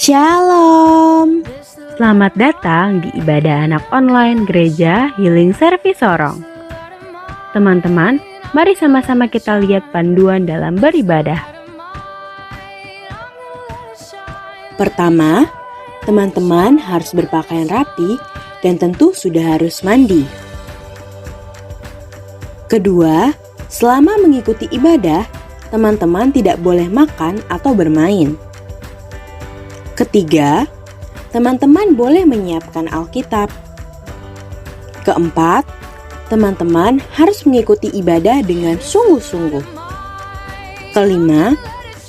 Shalom. Selamat datang di ibadah anak online Gereja Healing Service Sorong. Teman-teman, mari sama-sama kita lihat panduan dalam beribadah. Pertama, teman-teman harus berpakaian rapi dan tentu sudah harus mandi. Kedua, selama mengikuti ibadah, teman-teman tidak boleh makan atau bermain. Ketiga, teman-teman boleh menyiapkan Alkitab. Keempat, teman-teman harus mengikuti ibadah dengan sungguh-sungguh. Kelima,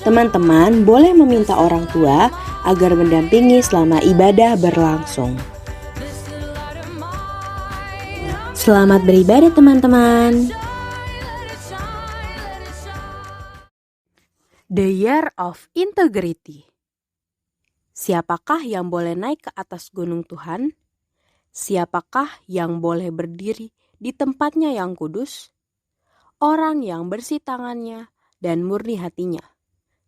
teman-teman boleh meminta orang tua agar mendampingi selama ibadah berlangsung. Selamat beribadah teman-teman. The Year of Integrity. Siapakah yang boleh naik ke atas gunung Tuhan? Siapakah yang boleh berdiri di tempatnya yang kudus? Orang yang bersih tangannya dan murni hatinya,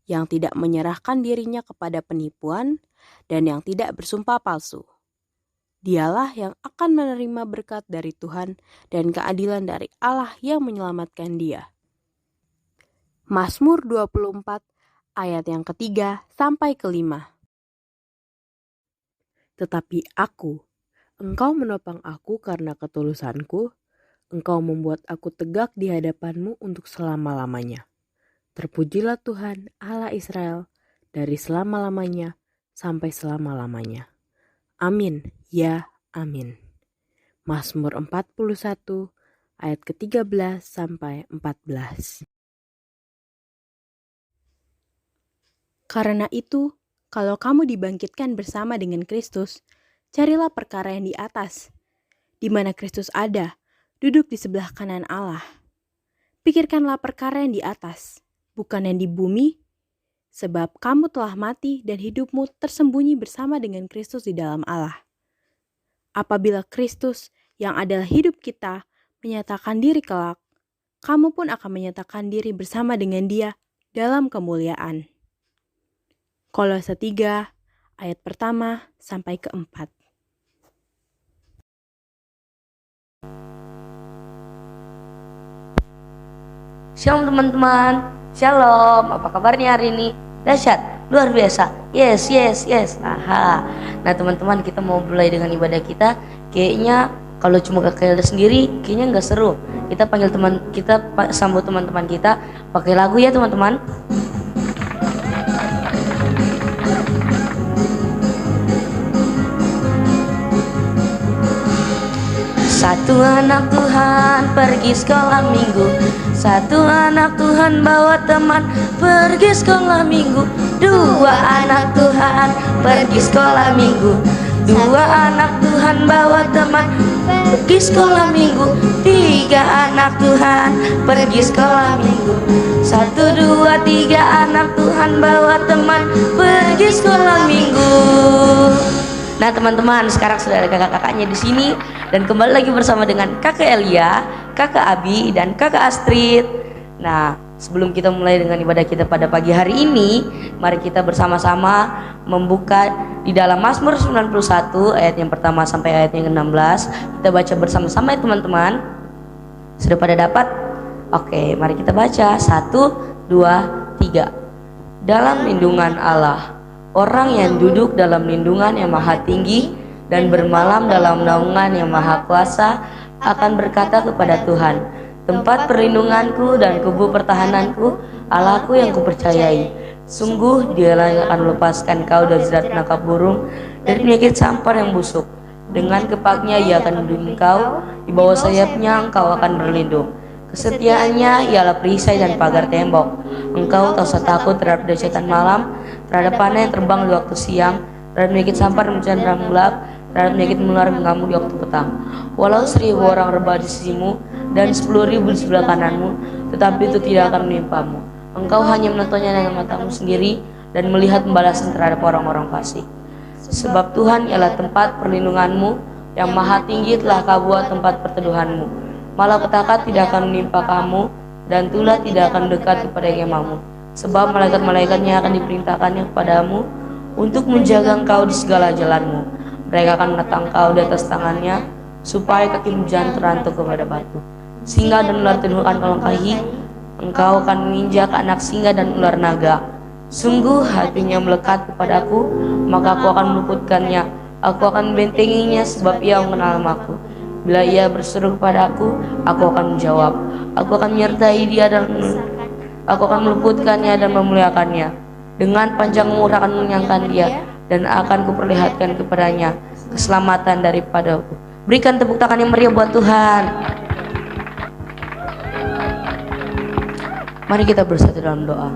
yang tidak menyerahkan dirinya kepada penipuan dan yang tidak bersumpah palsu. Dialah yang akan menerima berkat dari Tuhan dan keadilan dari Allah yang menyelamatkan dia. Mazmur 24 ayat yang ketiga sampai kelima. Tetapi aku, Engkau menopang aku karena ketulusanku, Engkau membuat aku tegak di hadapanmu untuk selama-lamanya. Terpujilah Tuhan Allah Israel dari selama-lamanya sampai selama-lamanya. Amin, ya amin. Mazmur 41 ayat ke-13 sampai 14. Karena itu, kalau kamu dibangkitkan bersama dengan Kristus, carilah perkara yang di atas, di mana Kristus ada, duduk di sebelah kanan Allah. Pikirkanlah perkara yang di atas, bukan yang di bumi, sebab kamu telah mati dan hidupmu tersembunyi bersama dengan Kristus di dalam Allah. Apabila Kristus yang adalah hidup kita menyatakan diri kelak, kamu pun akan menyatakan diri bersama dengan Dia dalam kemuliaan. Kolose 3 ayat pertama sampai ke-4. Shalom teman-teman, shalom, apa kabarnya hari ini? Dahsyat, luar biasa, yes. Nah teman-teman, kita mau mulai dengan ibadah kita. Kayaknya kalau cuma kakak sendiri, kayaknya nggak seru. Kita panggil sambut teman-teman kita pakai lagu ya teman-teman. Satu anak Tuhan pergi sekolah minggu, satu anak Tuhan bawa teman pergi sekolah minggu. Dua anak Tuhan pergi sekolah minggu, dua anak Tuhan bawa teman pergi sekolah minggu. Tiga anak Tuhan pergi sekolah minggu, satu dua tiga anak Tuhan bawa teman pergi sekolah minggu. Nah teman-teman, sekarang sudah ada kakak-kakaknya di sini dan kembali lagi bersama dengan kakak Elia, kakak Abi, dan kakak Astrid. Nah, sebelum kita mulai dengan ibadah kita pada pagi hari ini, mari kita bersama-sama membuka di dalam Mazmur 91 ayat yang pertama sampai ayat yang ke-16. Kita baca bersama-sama ya teman-teman. Sudah pada dapat? Oke, mari kita baca. 1, 2, 3. Dalam lindungan Allah, orang yang duduk dalam lindungan yang maha tinggi dan bermalam dalam naungan yang maha kuasa akan berkata kepada Tuhan, tempat perlindunganku dan kubu pertahananku, Allahku yang kupercayai. Sungguh Dialah yang akan melepaskan kau dari jerat penangkap burung, dari penyakit sampar yang busuk. Dengan kepaknya Ia akan melindungi kau, di bawah sayapnya engkau akan berlindung. Kesetiaannya ialah perisai dan pagar tembok. Engkau tak usah takut terhadap dahsyatan malam, terhadap panah yang terbang di waktu siang, terhadap penyakit sampar yang berjalan dalam gelap, terhadap penyakit menular mengamuk di waktu petang. Walau 1.000 orang rebah di sisimu dan 10.000 di sebelah kananmu, tetapi itu tidak akan menimpamu. Engkau hanya menontonnya dengan matamu sendiri dan melihat pembalasan terhadap orang-orang fasik. Sebab Tuhan ialah tempat perlindunganmu, yang maha tinggi telah kau buat tempat perteduhanmu. Malapetaka tidak akan menimpa kamu, dan tulah tidak akan dekat kepada kemahmu. Sebab malaikat-malaikatnya akan diperintahkannya kepadamu untuk menjaga engkau di segala jalanmu. Mereka akan menatang engkau di atas tangannya, supaya kakimu jangan terantuk kepada batu. Singa dan ular tendu akan kau langkahi, engkau akan menginjak anak singa dan ular naga. Sungguh hatinya melekat kepadaku, maka aku akan meluputkannya. Aku akan membentenginya sebab ia mengenal namaku. Bila ia berseru kepadaku, aku akan menjawab. Aku akan menyertai dia dan aku akan meluputkannya dan memuliakannya. Dengan panjang umur akan mengenyangkan dia, dan akan kuperlihatkan kepadanya keselamatan daripadaku. Berikan tepuk tangan yang meriah buat Tuhan. Mari kita bersatu dalam doa.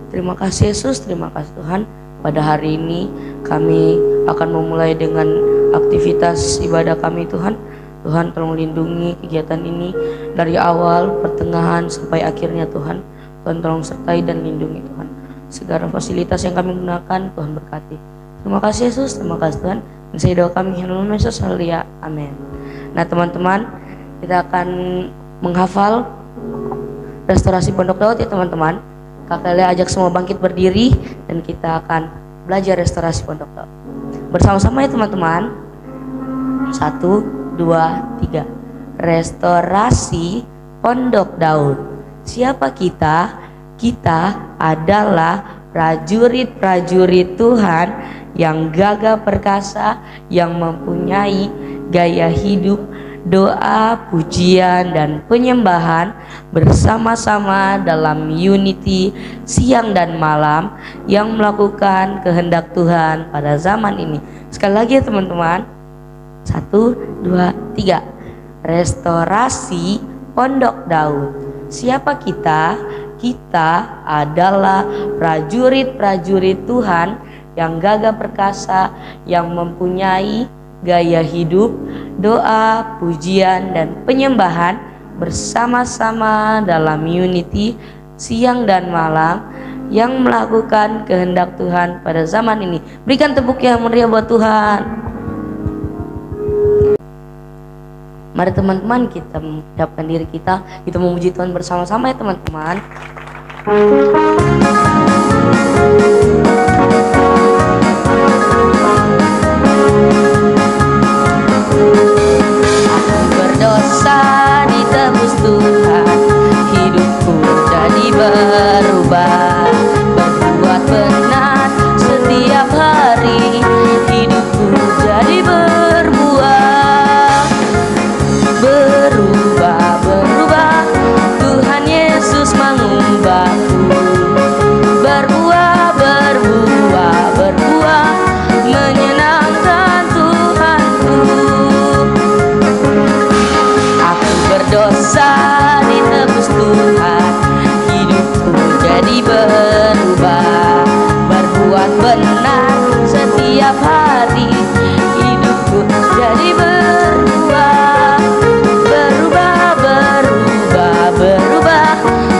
Terima kasih Yesus, terima kasih Tuhan. Pada hari ini kami akan memulai dengan aktivitas ibadah kami Tuhan. Tuhan tolong lindungi kegiatan ini dari awal, pertengahan sampai akhirnya Tuhan. Tuhan tolong sertai dan lindungi Tuhan. Segala fasilitas yang kami gunakan Tuhan berkati. Terima kasih Yesus, terima kasih Tuhan. Dan saya doa kami dalam nama Yesus, haleluya, amin. Nah teman-teman, kita akan menghafal restorasi Pondok Daud ya teman-teman. Kakak Lea ajak semua bangkit berdiri dan kita akan belajar restorasi Pondok Daud bersama-sama ya teman-teman. 1, 2, 3. Restorasi Pondok Daud. Siapa kita? Kita adalah prajurit-prajurit Tuhan yang gagah perkasa, yang mempunyai gaya hidup, doa, pujian, dan penyembahan bersama-sama dalam unity siang dan malam yang melakukan kehendak Tuhan pada zaman ini. Sekali lagi ya teman-teman. 1, 2, 3. Restorasi Pondok Daud. Siapa kita? Kita adalah prajurit-prajurit Tuhan yang gagah perkasa, yang mempunyai gaya hidup, doa, pujian, dan penyembahan bersama-sama dalam unity siang dan malam yang melakukan kehendak Tuhan pada zaman ini. Berikan tepuk yang meriah buat Tuhan. Mari teman-teman kita menyiapkan diri kita memuji Tuhan bersama-sama ya teman-teman. Aku berdosa ditebus Tuhan, hidupku jadi berubah, berbuat benar setiap hari, hidupku jadi berbuah, berubah, Tuhan Yesus mengubahku, berbuah, menyenangkan Tuhanku. Aku berdosa ditebus Tuhan, hidupku jadi berubah, berbuat benar setiap hari, hidupku jadi berubah,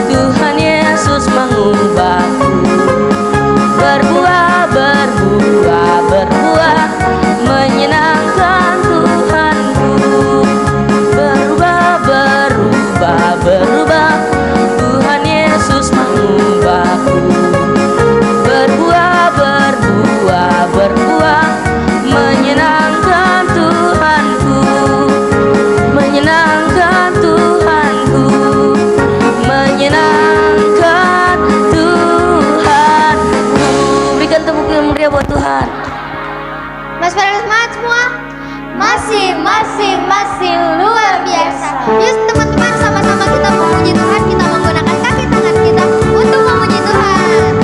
Tuhan Yesus mengubahku, berbuah, menyenangkan Tuhanku, berubah, Tuhan Yesus mengubahku, berbuah, menyenangkan Tuhanku, menyenangkan Tuhanku, menyenangkan Tuhanku. Berikan tepuk yang meriah buat Tuhan. Mas pada semangat semua? Masih luar biasa. Yuk teman-teman, sama-sama kita memuji Tuhan. Kita menggunakan kaki tangan kita untuk memuji Tuhan.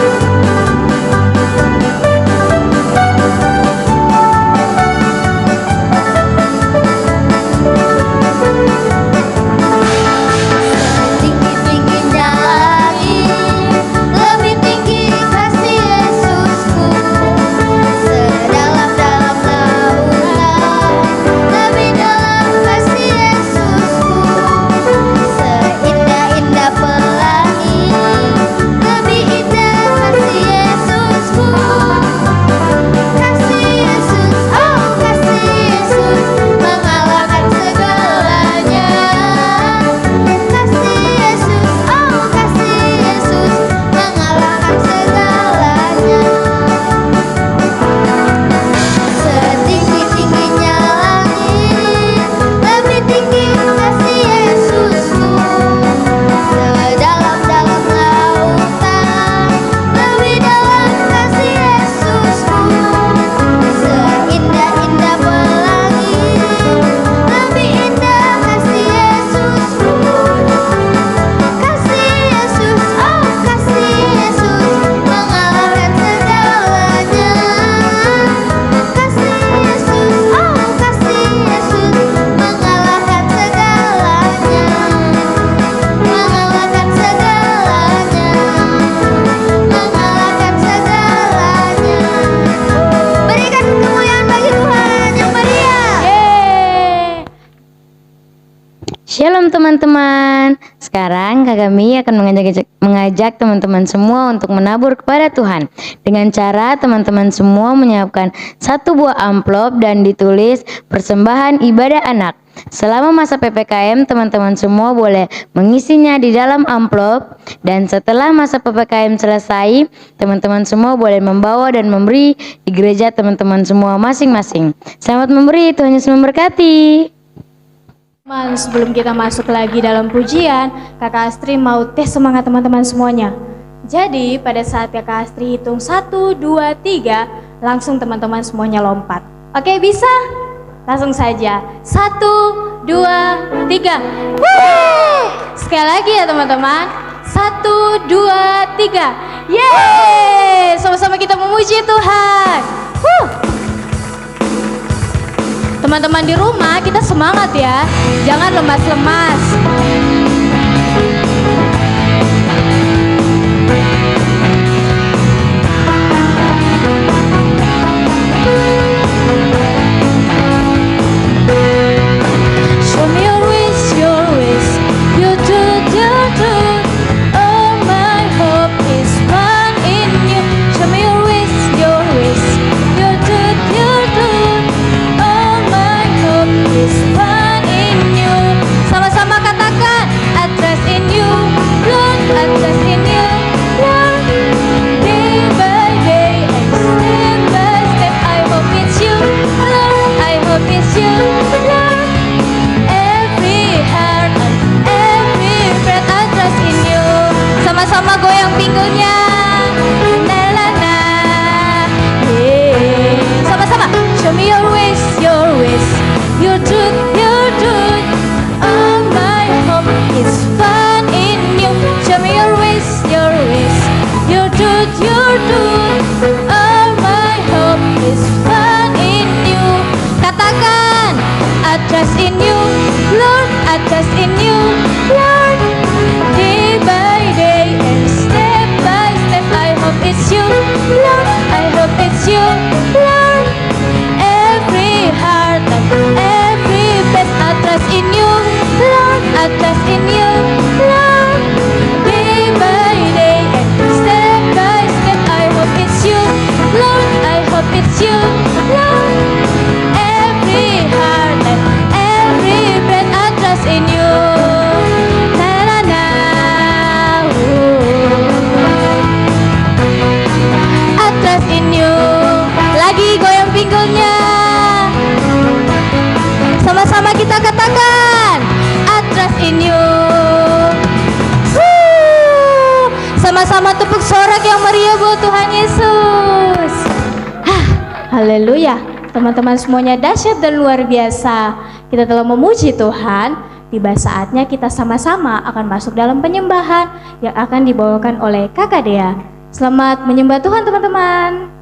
Tinggi-tingginya lagi, lebih tinggi kasih Yesusku, sedalam-dalam lautan, lebih dalam kasih Yesusku, seindah-indah teman-teman. Sekarang Kak Gami akan mengajak teman-teman semua untuk menabur kepada Tuhan. Dengan cara teman-teman semua menyiapkan satu buah amplop dan ditulis persembahan ibadah anak. Selama masa PPKM, teman-teman semua boleh mengisinya di dalam amplop, dan setelah masa PPKM selesai, teman-teman semua boleh membawa dan memberi di gereja teman-teman semua masing-masing. Selamat memberi, Tuhan Yesus memberkati. Teman, sebelum kita masuk lagi dalam pujian, Kakak Astri mau tes semangat teman-teman semuanya. Jadi pada saat Kakak Astri hitung 1, 2, 3, langsung teman-teman semuanya lompat. Oke, bisa? Langsung saja. 1, 2, 3. Sekali lagi ya teman-teman. 1, 2, 3. Yeay! Sama-sama kita memuji Tuhan. Teman-teman di rumah, kita semangat ya. Jangan lemas-lemas. Show me your ways, your truth, your truth. All my hope is found in you. Show me your ways, your truth, your truth. All my hope is found in you. Sama-sama katakan, I trust in you, Lord, I trust in you, Lord. Day by day and step by step, I hope it's you, Lord, I hope it's you, Lord. Sama-sama goyang pinggulnya. La la la. Yeah. Sama-sama. Show me your ways, your truth, your truth. All my hope is found in you. Show me your ways, your truth, your truth. All my hope is found in you. Katakan, I trust in you, Lord, I trust in you, Lord. Day by day and step by step, I hope it's you, Lord, I hope it's you, Lord. Every heart and every breath, I trust in you, Lord, I trust in you, Lord. Day by day and step by step, I hope it's you, Lord, I hope it's you, Lord. Every heart and every breath, I trust in you. Pinggulnya. Sama-sama kita katakan, I trust in you. Sama-sama tepuk sorak yang meriah buat Tuhan Yesus. Haleluya. Teman-teman semuanya dahsyat dan luar biasa. Kita telah memuji Tuhan. Tiba saatnya kita sama-sama akan masuk dalam penyembahan yang akan dibawakan oleh Kakak Dea. Selamat menyembah Tuhan teman-teman.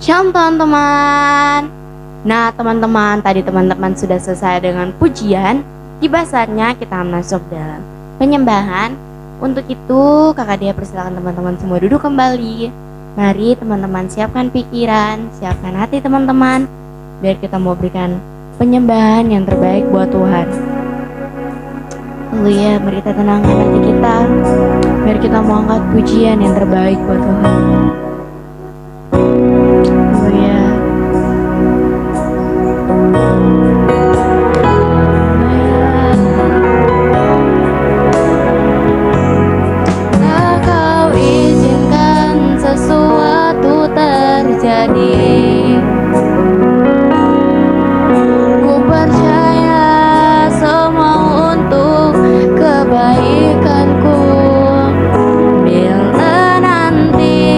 Shalom teman-teman. Nah teman-teman, tadi teman-teman sudah selesai dengan pujian. Tiba saatnya kita masuk dalam penyembahan. Untuk itu Kakak Dia persilakan teman-teman semua duduk kembali. Mari teman-teman siapkan pikiran, siapkan hati teman-teman, biar kita mau berikan penyembahan yang terbaik buat Tuhan. Haleluya, mari kita tenangkan hati kita, biar kita mau angkat pujian yang terbaik buat Tuhan. Ku percaya semua untuk kebaikanku. Bila nanti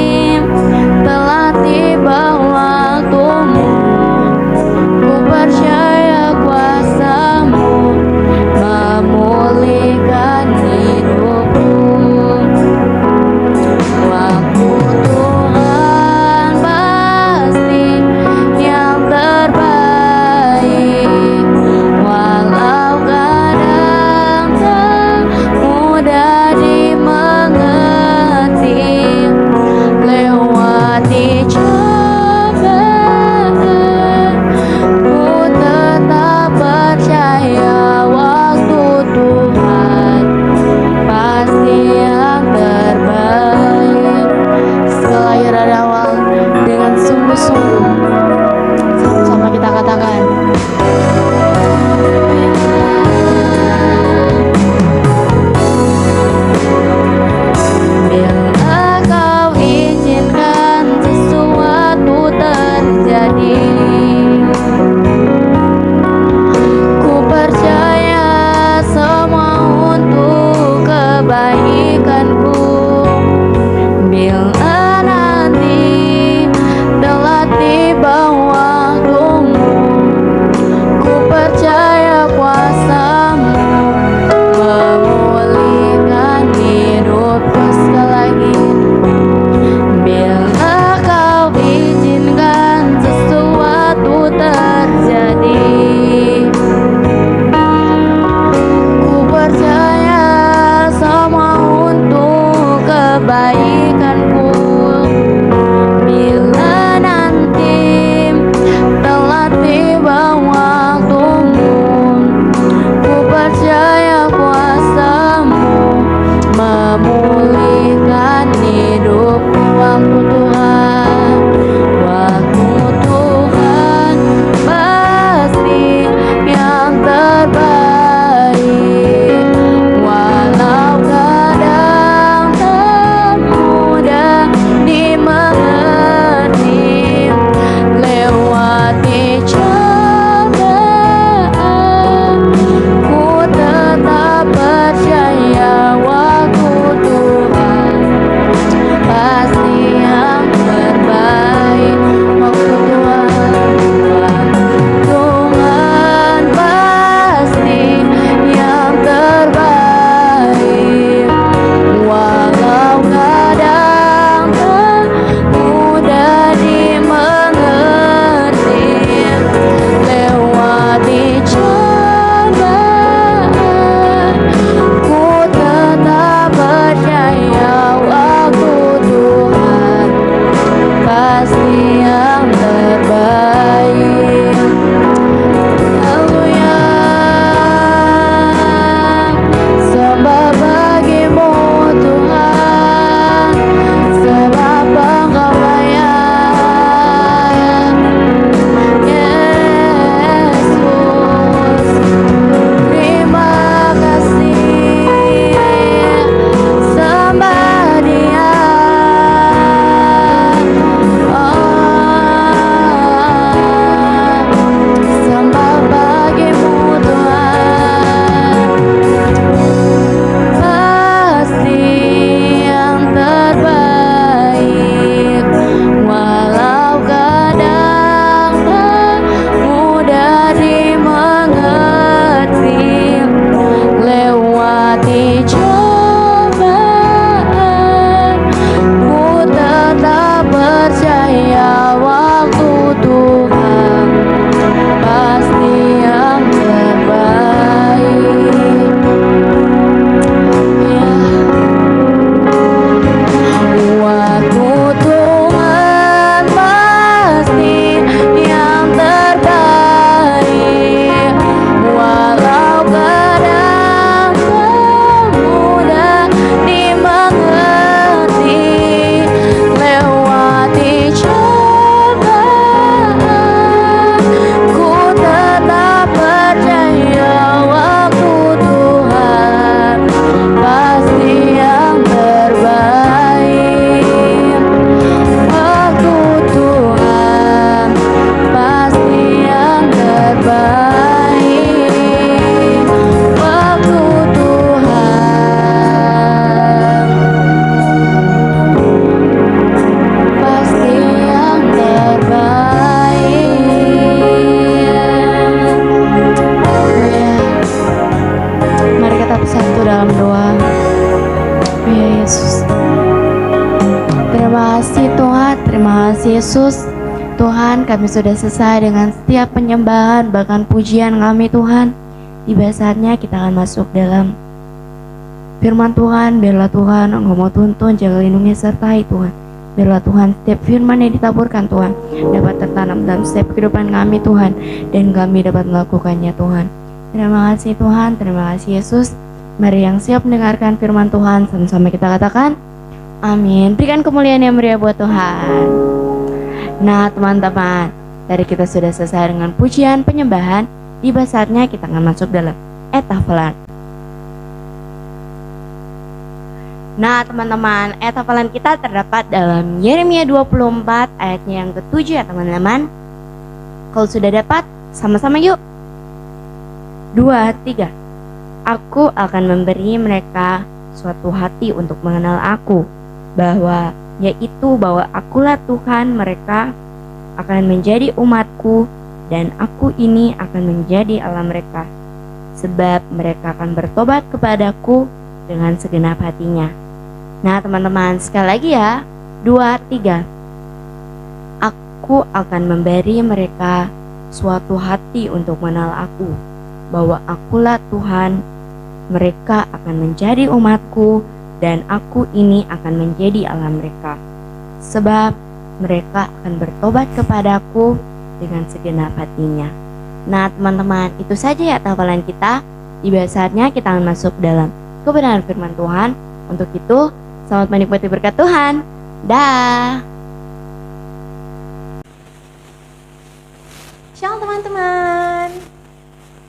Yesus, Tuhan, kami sudah selesai dengan setiap penyembahan bahkan pujian kami Tuhan. Tiba saatnya kita akan masuk dalam firman Tuhan. Biarlah Tuhan Engkau mau tuntun, jaga lindungi sertai Tuhan. Biarlah Tuhan setiap firman yang ditaburkan Tuhan dapat tertanam dalam setiap kehidupan kami Tuhan, dan kami dapat melakukannya Tuhan. Terima kasih Tuhan, terima kasih Yesus. Mari yang siap mendengarkan firman Tuhan sama-sama kita katakan amin. Berikan kemuliaan yang meriah buat Tuhan. Nah teman-teman, dari kita sudah selesai dengan pujian penyembahan, tiba saatnya kita akan masuk dalam etafalan. Nah teman-teman, etafalan kita terdapat dalam Yeremia 24 ayatnya yang ke-7 ya teman-teman. Kalau sudah dapat, sama-sama yuk. 2, 3. Aku akan memberi mereka suatu hati untuk mengenal aku, bahwa akulah Tuhan, mereka akan menjadi umatku, dan aku ini akan menjadi Allah mereka, sebab mereka akan bertobat kepadaku dengan segenap hatinya. Nah teman-teman, sekali lagi ya, 2, 3. Aku akan memberi mereka suatu hati untuk mengenal aku, bahwa akulah Tuhan, mereka akan menjadi umatku, dan aku ini akan menjadi Allah mereka, sebab mereka akan bertobat kepadaku dengan segenap hatinya. Nah teman-teman, itu saja ya hafalan kita. Tiba saatnya kita akan masuk dalam kebenaran firman Tuhan. Untuk itu, selamat menikmati berkat Tuhan. Dah. Shalom teman-teman.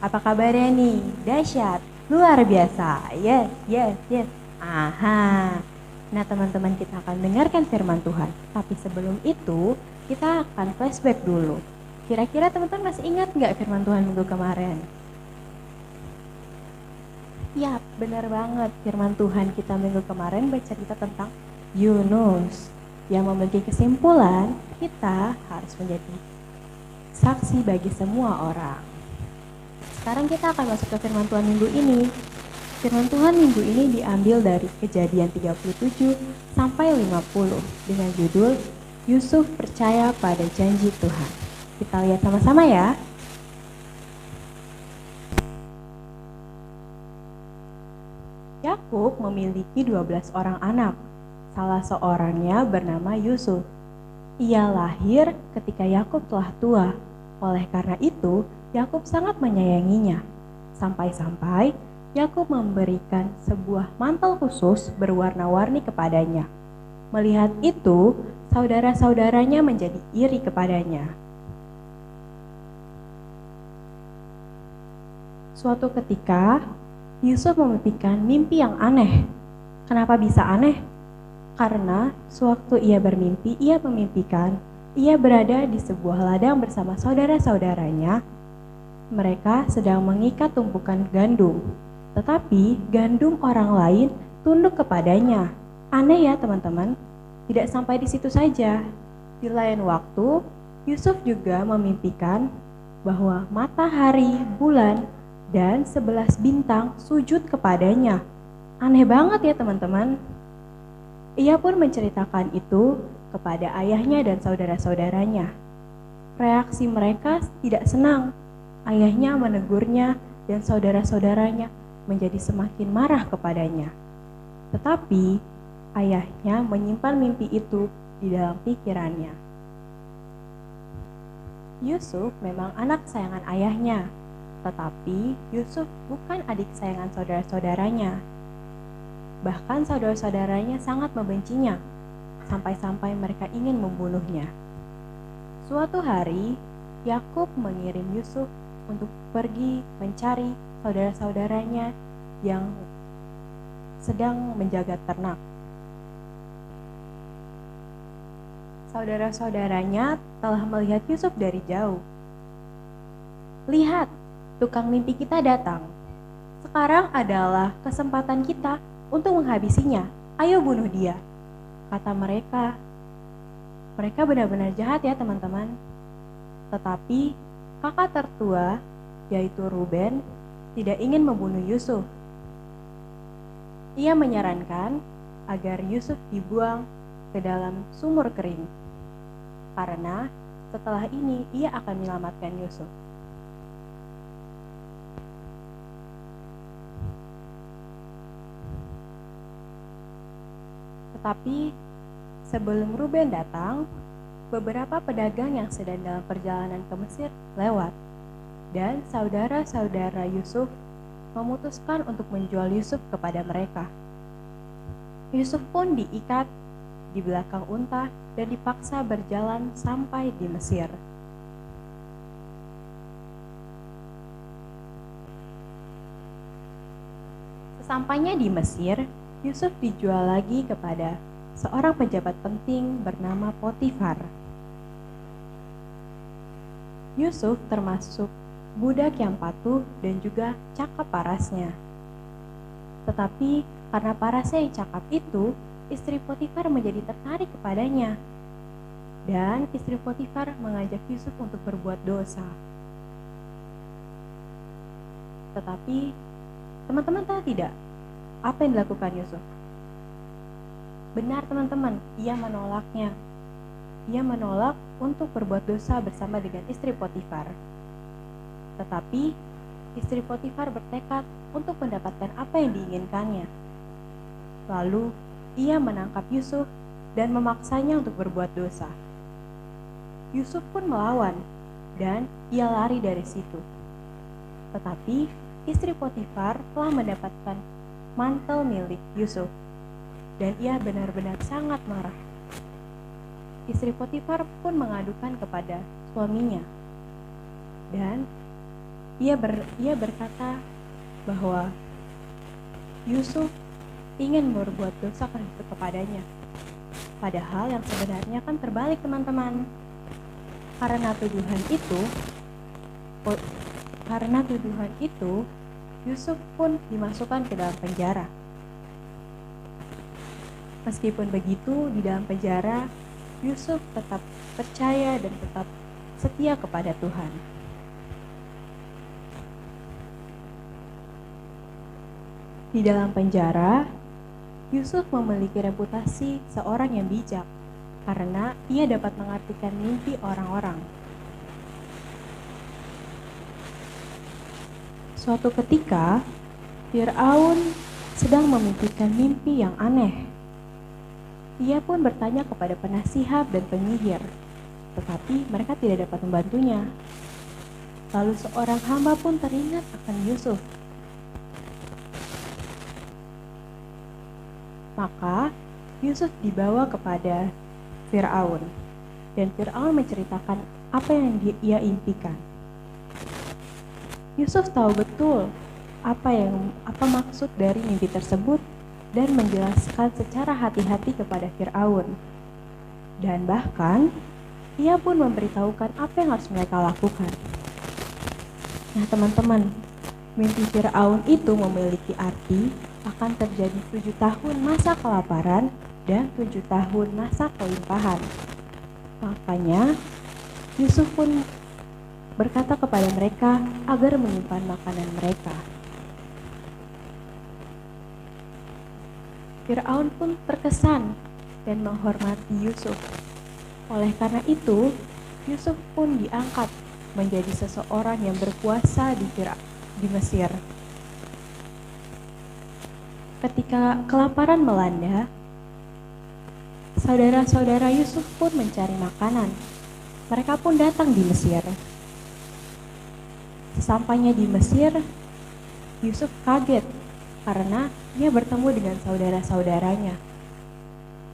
Apa kabarnya nih? Dahsyat, luar biasa. Yes. Aha. Nah teman-teman, kita akan dengarkan firman Tuhan. Tapi sebelum itu, kita akan flashback dulu. Kira-kira teman-teman masih ingat nggak firman Tuhan minggu kemarin? Yap, benar banget. Firman Tuhan kita minggu kemarin bercerita tentang Yunus yang memiliki kesimpulan kita harus menjadi saksi bagi semua orang. Sekarang kita akan masuk ke firman Tuhan minggu ini. Firman Tuhan minggu ini diambil dari Kejadian 37 sampai 50 dengan judul Yusuf percaya pada janji Tuhan. Kita lihat sama-sama ya. Yakub memiliki 12 orang anak. Salah seorangnya bernama Yusuf. Ia lahir ketika Yakub telah tua. Oleh karena itu, Yakub sangat menyayanginya. Sampai-sampai Yakub memberikan sebuah mantel khusus berwarna-warni kepadanya. Melihat itu, saudara-saudaranya menjadi iri kepadanya. Suatu ketika, Yusuf memimpikan mimpi yang aneh. Kenapa bisa aneh? Karena sewaktu ia bermimpi, ia memimpikan ia berada di sebuah ladang bersama saudara-saudaranya. Mereka sedang mengikat tumpukan gandum, tetapi gandum orang lain tunduk kepadanya. Aneh ya teman-teman? Tidak sampai di situ saja. Di lain waktu, Yusuf juga memimpikan bahwa matahari, bulan, dan 11 bintang sujud kepadanya. Aneh banget ya teman-teman. Ia pun menceritakan itu kepada ayahnya dan saudara-saudaranya. Reaksi mereka tidak senang. Ayahnya menegurnya dan saudara-saudaranya menjadi semakin marah kepadanya. Tetapi ayahnya menyimpan mimpi itu di dalam pikirannya. Yusuf memang anak kesayangan ayahnya, tetapi Yusuf bukan adik kesayangan saudara-saudaranya. Bahkan saudara-saudaranya sangat membencinya, sampai-sampai mereka ingin membunuhnya. Suatu hari, Yakub mengirim Yusuf untuk pergi mencari saudara-saudaranya yang sedang menjaga ternak. Saudara-saudaranya telah melihat Yusuf dari jauh. Lihat, tukang mimpi kita datang. Sekarang adalah kesempatan kita untuk menghabisinya. Ayo bunuh dia, kata mereka. Mereka benar-benar jahat ya teman-teman. Tetapi kakak tertua, yaitu Ruben, tidak ingin membunuh Yusuf. Ia menyarankan agar Yusuf dibuang ke dalam sumur kering. karena setelah ini ia akan menyelamatkan Yusuf. Tetapi sebelum Ruben datang, beberapa pedagang yang sedang dalam perjalanan ke Mesir lewat, dan saudara-saudara Yusuf memutuskan untuk menjual Yusuf kepada mereka. Yusuf pun diikat di belakang unta dan dipaksa berjalan sampai di Mesir. Sesampainya di Mesir, Yusuf dijual lagi kepada seorang pejabat penting bernama Potifar. Yusuf termasuk budak yang patuh dan juga cakap parasnya. Tetapi karena parasnya yang cakap itu, istri Potifar menjadi tertarik kepadanya. Dan istri Potifar mengajak Yusuf untuk berbuat dosa. Tetapi teman-teman tahu tidak apa yang dilakukan Yusuf? Benar teman-teman, ia menolaknya. Ia menolak untuk berbuat dosa bersama dengan istri Potifar. Tetapi istri Potifar bertekad untuk mendapatkan apa yang diinginkannya. Lalu ia menangkap Yusuf dan memaksanya untuk berbuat dosa. Yusuf pun melawan dan ia lari dari situ. Tetapi istri Potifar telah mendapatkan mantel milik Yusuf dan ia benar-benar sangat marah. Istri Potifar pun mengadukan kepada suaminya dan ia berkata bahwa Yusuf ingin berbuat dosa kepadanya. Padahal yang sebenarnya kan terbalik teman-teman. Karena tuduhan itu, Yusuf pun dimasukkan ke dalam penjara. Meskipun begitu, di dalam penjara, Yusuf tetap percaya dan tetap setia kepada Tuhan. Di dalam penjara, Yusuf memiliki reputasi seorang yang bijak karena ia dapat mengartikan mimpi orang-orang. Suatu ketika, Fir'aun sedang memimpikan mimpi yang aneh. Ia pun bertanya kepada penasihat dan penyihir, tetapi mereka tidak dapat membantunya. Lalu seorang hamba pun teringat akan Yusuf. Maka Yusuf dibawa kepada Fir'aun, dan Fir'aun menceritakan apa yang ia impikan. Yusuf tahu betul apa maksud dari mimpi tersebut dan menjelaskan secara hati-hati kepada Fir'aun. Dan bahkan ia pun memberitahukan apa yang harus mereka lakukan. Nah teman-teman, mimpi Fir'aun itu memiliki arti akan terjadi 7 tahun masa kelaparan dan 7 tahun masa kelimpahan. Makanya Yusuf pun berkata kepada mereka agar menyimpan makanan mereka. Fir'aun pun terkesan dan menghormati Yusuf. Oleh karena itu, Yusuf pun diangkat menjadi seseorang yang berkuasa di Mesir. Ketika kelaparan melanda, saudara-saudara Yusuf pun mencari makanan. Mereka pun datang di Mesir. Sesampainya di Mesir, Yusuf kaget karena ia bertemu dengan saudara-saudaranya.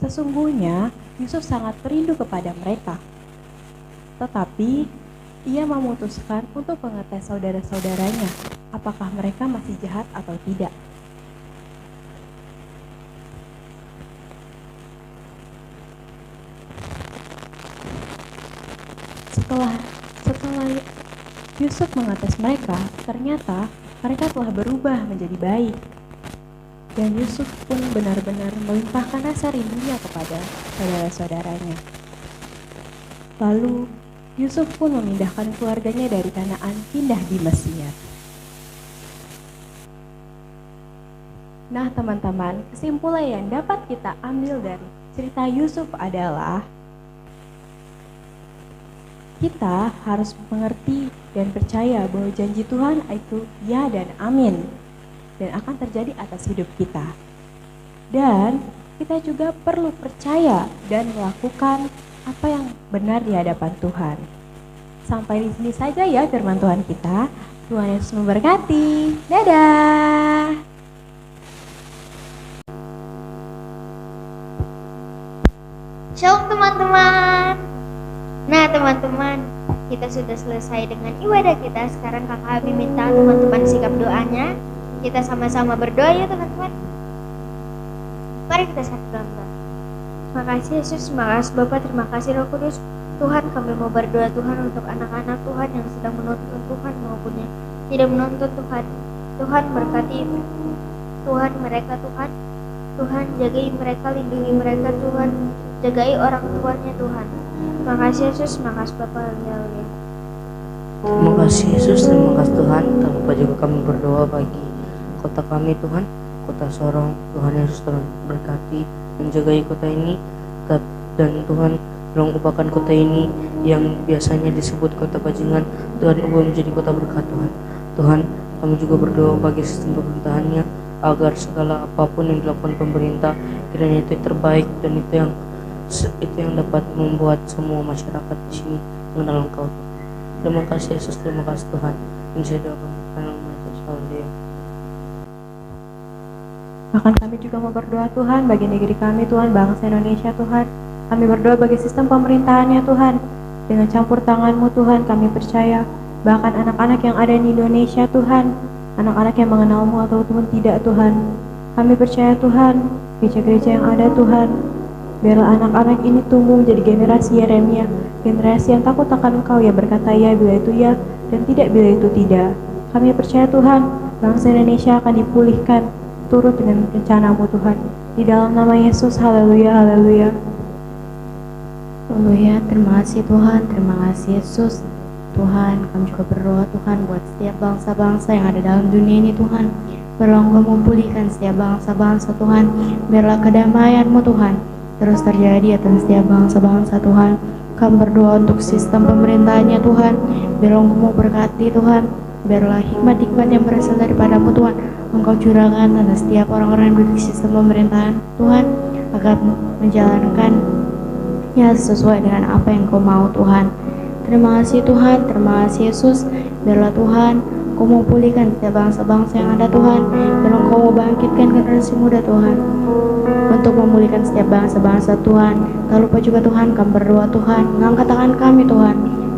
Sesungguhnya Yusuf sangat rindu kepada mereka. Tetapi ia memutuskan untuk mengetes saudara-saudaranya apakah mereka masih jahat atau tidak. Setelah Yusuf mengetes mereka, ternyata mereka telah berubah menjadi baik. Dan Yusuf pun benar-benar melimpahkan rasa rindunya kepada saudara-saudaranya. Lalu Yusuf pun memindahkan keluarganya dari Kanaan pindah di Mesir. Nah teman-teman, kesimpulan yang dapat kita ambil dari cerita Yusuf adalah Kita harus mengerti dan percaya bahwa janji Tuhan itu ya dan amin, dan akan terjadi atas hidup kita. Dan kita juga perlu percaya dan melakukan apa yang benar di hadapan Tuhan. Sampai di sini saja ya firman Tuhan kita. Tuhan Yesus memberkati. Dadah. Shalom teman-teman. Nah teman-teman, kita sudah selesai dengan ibadah kita. Sekarang Kakak Abi minta teman-teman sikap doanya. Kita sama-sama berdoa ya teman-teman. Mari kita satu dalam doa. Terima kasih Yesus, terima kasih Bapak, terima kasih Roh Kudus. Tuhan, kami mau berdoa Tuhan untuk anak-anak Tuhan yang sedang menonton Tuhan maupun yang tidak menonton Tuhan. Tuhan berkati Tuhan mereka Tuhan. Tuhan jagai mereka, lindungi mereka Tuhan. Jagai orang tuanya Tuhan. Terima kasih Yesus, terima kasih Bapak. Haleluya. Terima kasih Yesus, terima kasih Tuhan. Tak lupa juga kami berdoa bagi kota kami Tuhan, kota Sorong. Tuhan Yesus tolong berkati, menjagai kota ini. Dan Tuhan tolong ubahkan kota ini yang biasanya disebut kota bajingan, Tuhan ubah menjadi kota berkat Tuhan. Tuhan, kami juga berdoa bagi sistem pemerintahannya, agar segala apapun yang dilakukan pemerintah kiranya itu terbaik dan itu yang dapat membuat semua masyarakat di sini mengenal Engkau. Terima kasih Yesus, terima kasih Tuhan. Insya Allah Bahkan kami juga mau berdoa Tuhan bagi negeri kami Tuhan, bangsa Indonesia Tuhan. Kami berdoa bagi sistem pemerintahannya Tuhan. Dengan campur tangan-Mu Tuhan, kami percaya bahkan anak-anak yang ada di Indonesia Tuhan, anak-anak yang mengenal-Mu ataupun tidak Tuhan, kami percaya Tuhan, gereja-gereja yang ada Tuhan, biarlah anak-anak ini tumbuh menjadi generasi Yeremia, generasi yang takut akan Engkau, yang berkata ya bila itu ya dan tidak bila itu tidak. Kami percaya Tuhan, bangsa Indonesia akan dipulihkan turut dengan rencana-Mu Tuhan. Di dalam nama Yesus, haleluya, haleluya. Haleluya, terima kasih Tuhan, terima kasih Yesus. Tuhan, kami juga berdoa Tuhan buat setiap bangsa-bangsa yang ada dalam dunia ini Tuhan. Biarlah Engkau memulihkan setiap bangsa-bangsa Tuhan. Biarlah kedamaian-Mu Tuhan terus terjadi atas setiap bangsa-bangsa Tuhan. Kami berdoa untuk sistem pemerintahannya Tuhan. Biarlah Engkau mau berkati Tuhan. Biarlah hikmat-hikmat yang berasal daripada-Mu Tuhan Engkau curahkan atas setiap orang-orang yang duduk di sistem pemerintahan Tuhan, agar menjalankan ya sesuai dengan apa yang Kau mau Tuhan. Terima kasih Tuhan, terima kasih Yesus. Biarlah Tuhan Kau mau pulihkan setiap bangsa-bangsa yang ada Tuhan. Biarlah Kau mau bangkitkan generasi muda Tuhan untuk memulihkan setiap bangsa-bangsa Tuhan. Tak lupa juga Tuhan kami berdoa Tuhan, mengangkat tangan kami Tuhan,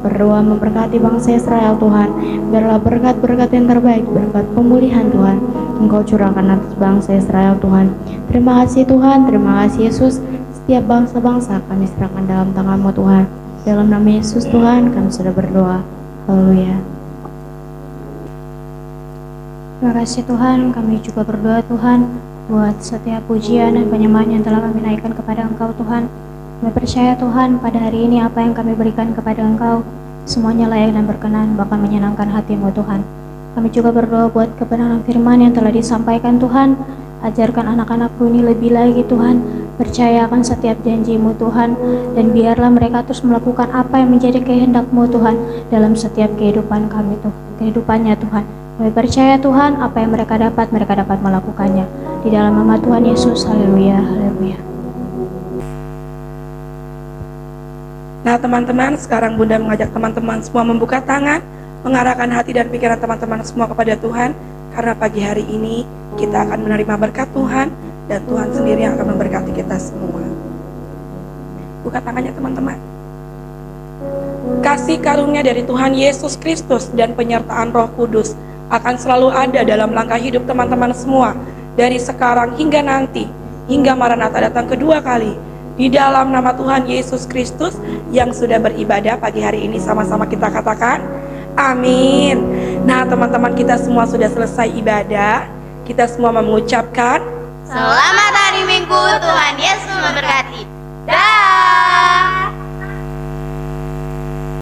berdoa memberkati bangsa Israel Tuhan. Biarlah berkat-berkat yang terbaik, berkat pemulihan Tuhan Engkau curahkan atas bangsa Israel Tuhan. Terima kasih Tuhan, terima kasih Yesus. Setiap bangsa-bangsa kami serahkan dalam tangan-Mu Tuhan. Dalam nama Yesus Tuhan kami sudah berdoa. Haleluya. Terima kasih Tuhan, kami juga berdoa Tuhan buat setiap pujian dan penyembahan yang telah kami naikkan kepada Engkau Tuhan. Kami percaya Tuhan pada hari ini apa yang kami berikan kepada Engkau semuanya layak dan berkenan, bahkan menyenangkan hati-Mu Tuhan. Kami juga berdoa buat kebenaran firman yang telah disampaikan Tuhan. Ajarkan anak-anak-Mu ini lebih lagi Tuhan, percayakan setiap janji-Mu Tuhan, dan biarlah mereka terus melakukan apa yang menjadi kehendak-Mu Tuhan dalam setiap kehidupan kami Tuhan, kehidupannya Tuhan. Kami percaya Tuhan apa yang mereka dapat melakukannya. Di dalam nama Tuhan Yesus, haleluya, haleluya. Nah teman-teman, sekarang Bunda mengajak teman-teman semua membuka tangan, mengarahkan hati dan pikiran teman-teman semua kepada Tuhan. Karena pagi hari ini kita akan menerima berkat Tuhan, dan Tuhan sendiri yang akan memberkati kita semua. Buka tangannya teman-teman. Kasih karunia dari Tuhan Yesus Kristus dan penyertaan Roh Kudus akan selalu ada dalam langkah hidup teman-teman semua, dari sekarang hingga nanti, hingga Maranatha datang kedua kali. Di dalam nama Tuhan Yesus Kristus yang sudah beribadah pagi hari ini, sama-sama kita katakan amin. Nah teman-teman, kita semua sudah selesai ibadah. Kita semua mengucapkan Selamat hari Minggu, Tuhan Yesus memberkati.